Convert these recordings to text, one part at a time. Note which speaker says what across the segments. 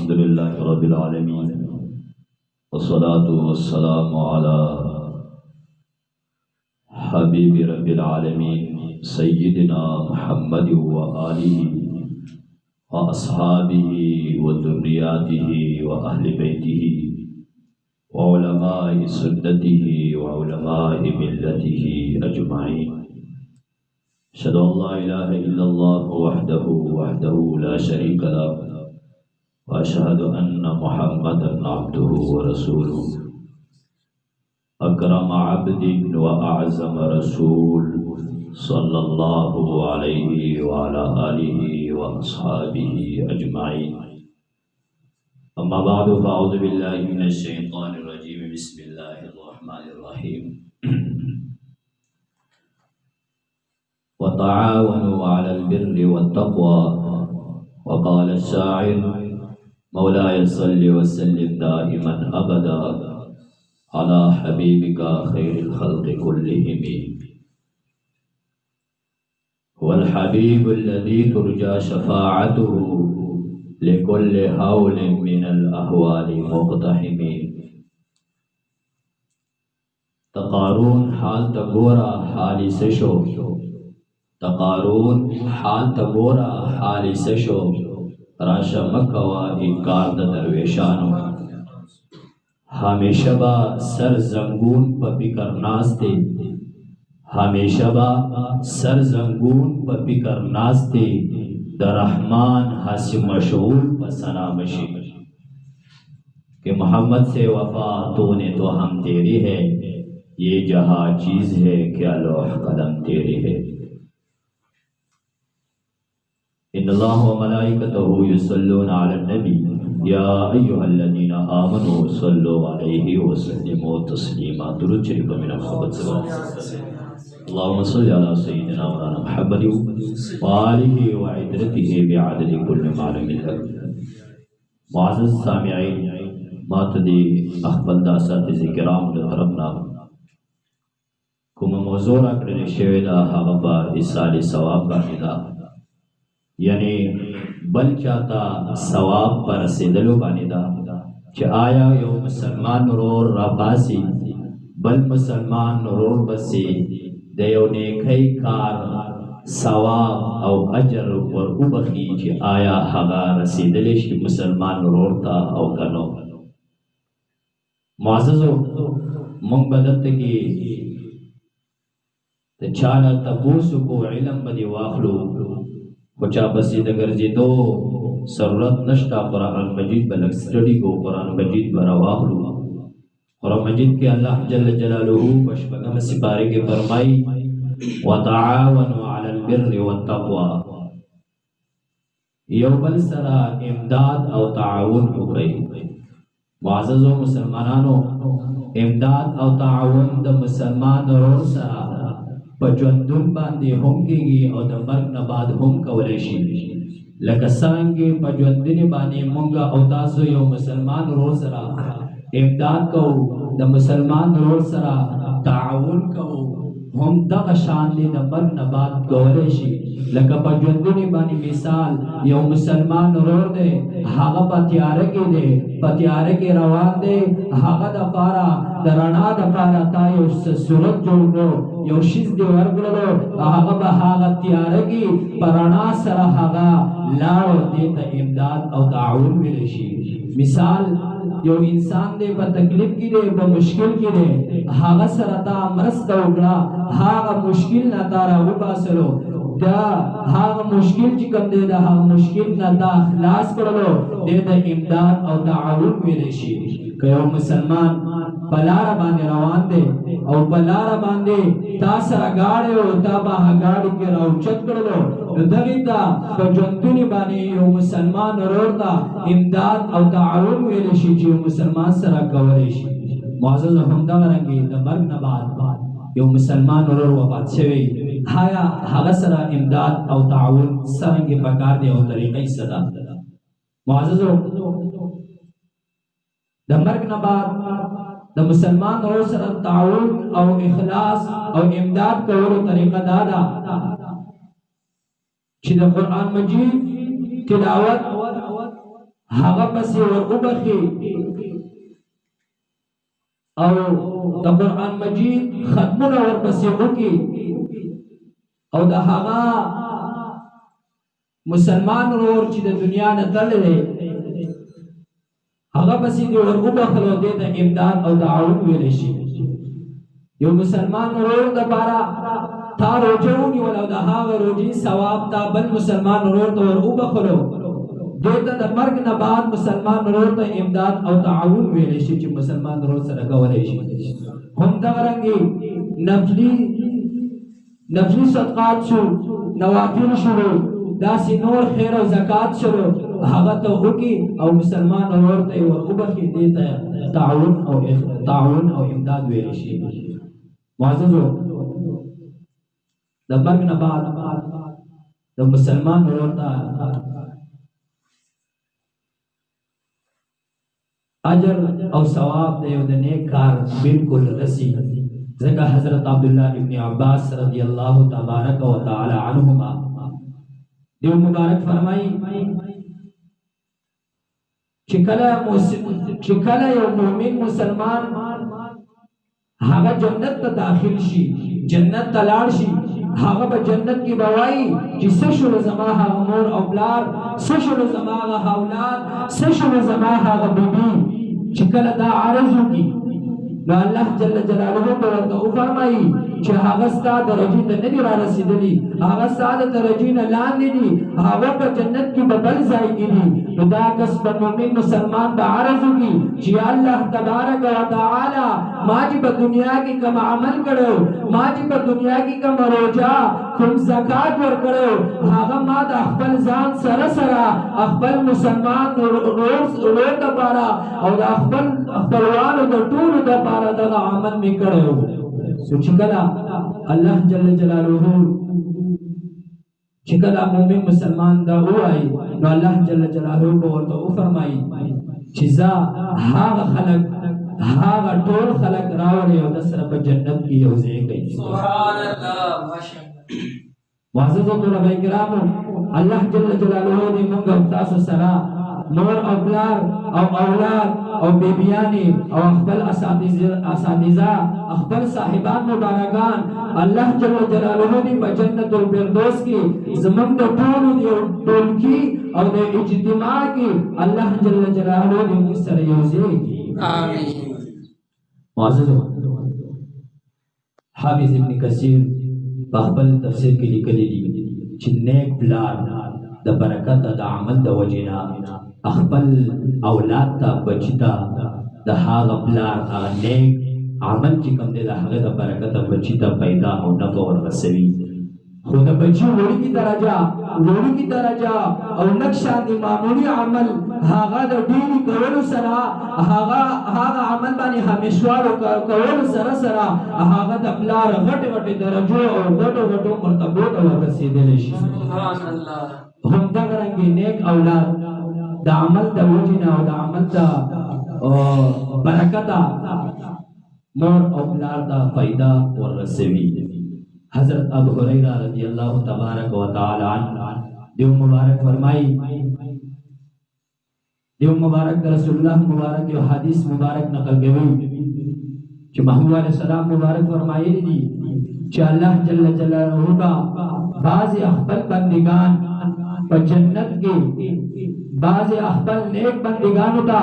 Speaker 1: الحمد لله رب العالمين والصلاة والسلام على حبيب رب العالمين سيدنا محمد وآله وأصحابه وذرياته وأهل بيته وعلماء سنته وعلماء ملته أجمعين. أشهد أن لا إله إلا الله وحده لا شريك له وأشهد أن محمدا عبده ورسوله أكرم عبد وأعظم رسول صلى الله عليه وعلى آله وأصحابه أجمعين. أما بعد فأعوذ بالله من الشيطان الرجيم. بسم الله الرحمن الرحيم. وتعاونوا على البر والتقوى. وقال الشاعر مولاي صل وسلم دائما أبدا على حبيبك خير الخلق كلهم. هو الحبيب الذي ترجى شفاعته لكل حول من الأهوال مقتحم. تقارون حال تگورا حالی سشو، تقارون حال تگورا حالی سشو، راشا مکوا انکار د درویشانو. ہمیشہ با سر زنگون پا پکر ناستے، ہمیشہ با سر زنگون پا پکر ناستے، در رحمان حاسی مشغول پا سنامشی. کہ محمد سے وفا تو نے تو ہم تیری ہے، یہ جہاں چیز ہے کیا لوح قلم تیری ہے. ان اللہ و ملائکتہ یصلون علی النبی یا ایہا الذین آمنوا صلوا علیہ وسلموا تسلیما. درود شریف من محبت سے اللهم صل على سيدنا مولانا محمد وآله وعترته بعدد كل معلوم لك. معزز سامعین، معتدی اخبل دا اساتذ کرام دا طرفنا کوم موضوع راکړل شوی دا هغه په ایصال ثواب باندې دا، یعنی بل چاته ثواب پر رسیدلو باندې دا چې آیا یو مسلمان ورور را باسي بل مسلمان ورور بسي د یو نیکی کار ثواب او اجر ور وبخي چې آیا هغه رسیدلی شي مسلمان ورور ته او کنو. معززو مونږ بدلته کې ته چاله تاسو کو علم باندې واخلو خو چا بسې د ګرځېدو ضرورت نشته. قرآن مجید به لږ سټډي کو، قرآن مجید به راواخلو. قرآن مجید کې الله جل جلاله په شپږمه سپارې کې فرمایي وتعاونوا علی البر والتقوى. یو بل سره امداد او تعاون وکړئ. معززو مسلمانانو، امداد او تعاون د مسلمان ورور سره په ژوندون باندې هم کېږي او د مرګ نه بعد هم کولی شي. لکه څرنګه په ژوندوني باندې مونږ او تاسو یو مسلمان ورور سره امداد کوو، د مسلمان ورور سره تعاون کوو، هم دغه شان دی د مرګ نه بعد کولی شي. لکه په ژوندوني باندې مثال یو مسلمان ورور دی، هغه په تیاره کې دی، په تیاره کې روان دی، هغه دپاره د رڼا دپاره تا یو صورت جوړ کړو، یو شیز دی ورکړلو، هغه به هغه تیاره کې په رڼا سره هغه لاړو. دې ته امداد او تعاون ویلی شي. مثال یو انسان دی په تکلیف کې دی، په مشکل کې دی، هغه سره تا مرسته وکړه، هغه مشکل نه تا راوباسلو، دا هغه مشکل چې کوم دی د هغه مشکل نه تا خلاص کړلو، دې ته امداد او تعاون ویلی شي. که یو مسلمان په لاره باندې روان دی او په لاره باندې تا سره ګاډی او تا به هغه ګاډي کې راوچت کړلو، نو دغې ته په ژوندوني باندې یو مسلمان ورور ته امداد او تعاون ویلی شي چې یو مسلمان سره کولی شي. معزز همدغه رنګې د مرګ نه بعد یو مسلمان ورور وفات شوی، آیا هغه سره امداد او تعاون څرنګه پکار دی او طریقې څه ده؟ معززو، د مرګ نه بعد د مسلمان ورور سره تعاون او اخلاص او امداد کولو طریقه دا ده چې د قرآن مجید تلاوت هغه پسې ور وبخي او د قرآن مجید ختمونه ورپسې وکړي او د هغه مسلمان ورور چې د دنیا نه تللی هغه پسې دې ور وبخل او دې ته امداد او تعاون ویلی شي یو مسلمان ورور دپاره تا روژه ونیول او د هغه روژې ثواب تا بل مسلمان ورور ته ور وبخلو دې ته د مرګ نه بعد مسلمان ورور ته امداد او تعاون ویلی شي چې مسلمان ورور سره کولی شي همدغرنګې نفلي صدقات شو نوافل شروع داسې نور خیر او زکات شروع هغه ته وکړي او مسلمان ورور ته ور وبخي دې ته تعاون او امداد ویلی شي معززو د مرګ نه بعد د مسلمان ورور ته اجر او ثواب د یو د نیک کار بالکل رسی ځکه حضرت عبدالله ابن عباس رضی الله تبارک و تعالی عنهما دیو مبارک فرمائی چې کله یو مؤمن مسلمان هغه جنت ته داخل شي جنت ته لاړ شي هغه په جنت کې بوایي چې څه شول زما هغه مور او پلار څه شول زما هغه اولاد څه شول زما هغه بیبي چې کله دا عرض وکړي نو الله جل جلاله به ورته وفرمایي چې هغه ستا درجې ته نه دي رارسېدلي هغه ستا د درجې نه لاندې دي هغه په جنت کې به بل ځای کې دي نو دا کس به مؤمن مسلمان به عرض وکړي چې الله تبارک وتعالی ما چې په دنیا کې کوم عمل کړو ما چې په دنیا کې کوم روژه کوم زکات ورکړو هغه ما د خپل ځان سره سره خپل مسلمان ورور دپاره او د خپل خپلوانو د ټولو دپاره دغه عمل مې کړی سو چې کله الله جل جلاله چې کله مؤمن مسلمان دا وایي نو الله جل جلاله به ورته وفرمایي چې زه هغه خلک هغه ټول خلک راوړي او د سره په جنت کې یو ځای کوي سبحان الله ماشاءالله معززو طلبه کرامو الله جل جلاله دې موږ او تاسو سره مور او پلار او اولاد او بیبیانی او خپل اساتذه خپل صاحبان مبارکان الله جل جلاله دې په جنت الفردوس کې زموږ د ټولو یو ټولګي او د اجتماع کې الله جل جلاله دې موږ سره یو ځای کړي آمین معززو حافظ ابن کثیر په خپل تفسیر کې لیکلي دي چې نیک پلار د برکت د عمل د وجینا خپل اولاد ته بچی ته د هغه پلار هغه نیک عمل چې کوم دی د هغه د برکت بچی ته پیدا او نفع ورسوي خو د بچی وړوکي درجه او نقشان دی معمولی عمل هغه د ډیری کولو سره هغه عمل باندې همیشوار کولو سره هغه د پلار غټ درجو او غټو مرتبو ته ورسېدلی شي سبحان الله همدغرنګې نیک اولاد د عمل د وجې او د عمل د برکته مور او پلار ته فایده ورسوي حضرت ابو هريره رضی الله تبارک و تعالی عنہ دیو مبارک فرمائی دیو مبارک رسول الله مبارک یو حدیث مبارک نقل کوي چې محمود علیہ السلام مبارک فرمایلی دي چې الله جل جلاله بعض خپل بندگان په جنت کې بعض خپل نیک بندگانو ته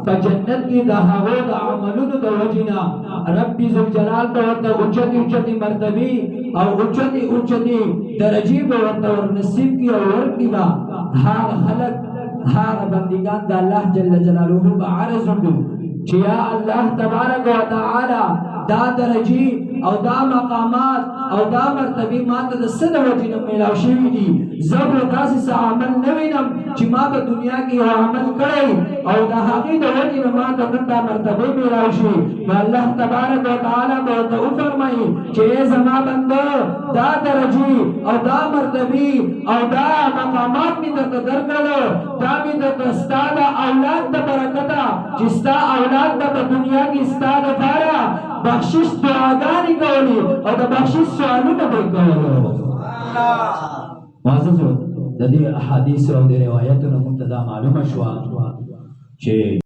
Speaker 1: په جنت کې د هغو د عملونو د وجینا رب ذوالجلال به ورته اوچتې مرتبې او اوچتې درجې به ورته ورنصیب کړي او ورکړي به هغه خلک هغه بندگان د الله جل جلاله به عرض وکړي چې یا الله تبارک وتعالی دا درجې او دا مقامات او دا مرتبه ما ته د څه د وجې نه میلاو شوي دي زه به داسې څه عمل نه وینم چې ما په دنیا کې یو عمل کړی او د هغې د وجې نه ما ته نن دا مرتبې میلاو شي نو الله تبارک وتعالی به ورته وفرمایي چې ای زما بنده دا درجې او دا مرتبې او دا مقامات مې درته درکړلو دا مې درته ستا د اولاد د برکته چې ستا اولاد به په دنیا کې ستا دپاره بخشش دعاګانې کولې او د بخشش سوالونه به یې کولو معززو د د دې احادیث او د روایتونو موږ ته دا معلومه شوه چې